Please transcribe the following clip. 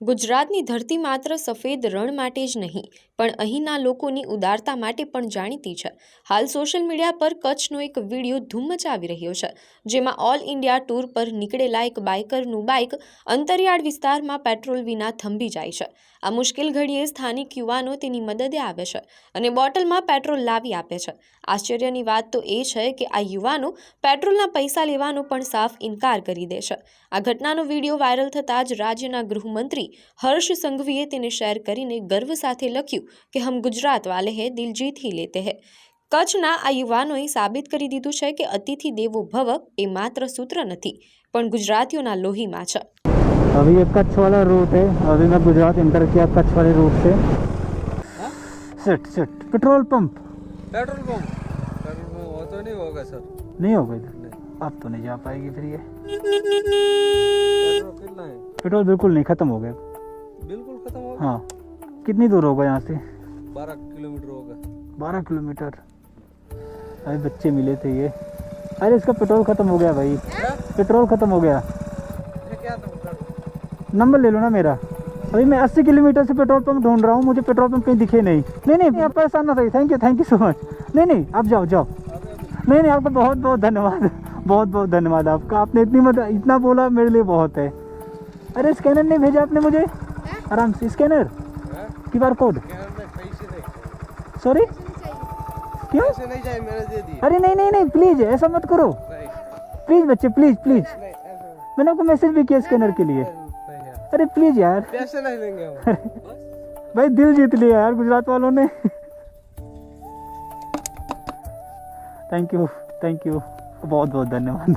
ગુજરાતની ધરતી માત્ર સફેદ રણ માટે જ નહીં પણ અહીંના લોકોની ઉદારતા માટે પણ જાણીતી છે। હાલ સોશિયલ મીડિયા પર કચ્છનો એક વિડીયો ધૂમ મચાવી રહ્યો છે, જેમાં ઓલ ઇન્ડિયા ટૂર પર નીકળેલા એક બાઇકરનું બાઇક અંતરિયાળ વિસ્તારમાં પેટ્રોલ વિના થંભી જાય છે। આ મુશ્કેલ ઘડીએ સ્થાનિક યુવાનો તેની મદદે આવે છે અને બોટલમાં પેટ્રોલ લાવી આપે છે। આશ્ચર્યની વાત તો એ છે કે આ યુવાનો પેટ્રોલના પૈસા લેવાનો પણ સાફ ઇનકાર કરી દે છે। આ ઘટનાનો વિડીયો વાયરલ થતાં જ રાજ્યના ગૃહમંત્રી हर्ष संघवीए તેને શેર કરીને ગર્વ સાથે લખ્યું કે હમ ગુજરાત વાલે હે દિલ જીત ही लेते हैं। કચ્છના આ યુવાનોએ સાબિત કરી દીધું છે કે અતિથि देवो भव એ માત્ર સૂત્ર નથી પણ ગુજરાતીઓના લોહીમાં છે। अभी ये कच्छ वाला रूट है, अभी मैं गुजरात इंटर किया कच्छ वाले रूट से। सिट पेट्रोल पंप वो तो नहीं होगा सर, नहीं होगा इधर, अब तो नहीं जा पाएगी फिर ये। कितना है? पेट्रोल बिल्कुल नहीं, खत्म हो गया। बिल्कुल खत्म हो गया। हाँ, कितनी दूर होगा यहाँ से? 12 किलोमीटर होगा। 12 किलोमीटर। अरे बच्चे मिले थे ये। अरे इसका पेट्रोल खत्म हो गया भाई, पेट्रोल खत्म हो गया। क्या नंबर ले लो ना मेरा। अभी मैं 80 किलोमीटर से पेट्रोल पंप ढूंढ रहा हूँ, मुझे पेट्रोल पंप कहीं दिखे नहीं, आप परेशान ना रहिए। Thank you so much. नहीं आप जाओ। नहीं आपका बहुत बहुत धन्यवाद, बहुत धन्यवाद आपका। आपने इतना बोला मेरे लिए बहुत है। अरे स्कैनर नहीं भेजा आपने मुझे? आराम से स्कैनर, QR कोड। सॉरी क्यों? पैसे नहीं चाहिए, मैंने दे दिए। अरे नहीं प्लीज ऐसा मत करो प्लीज बच्चे, प्लीज। मैंने आपको मैसेज भी किया स्कैनर के लिए। अरे प्लीज यार, पैसे नहीं लेंगे हम। भाई दिल जीत लिया यार गुजरात वालों ने। थैंक यू बहुत धन्यवाद।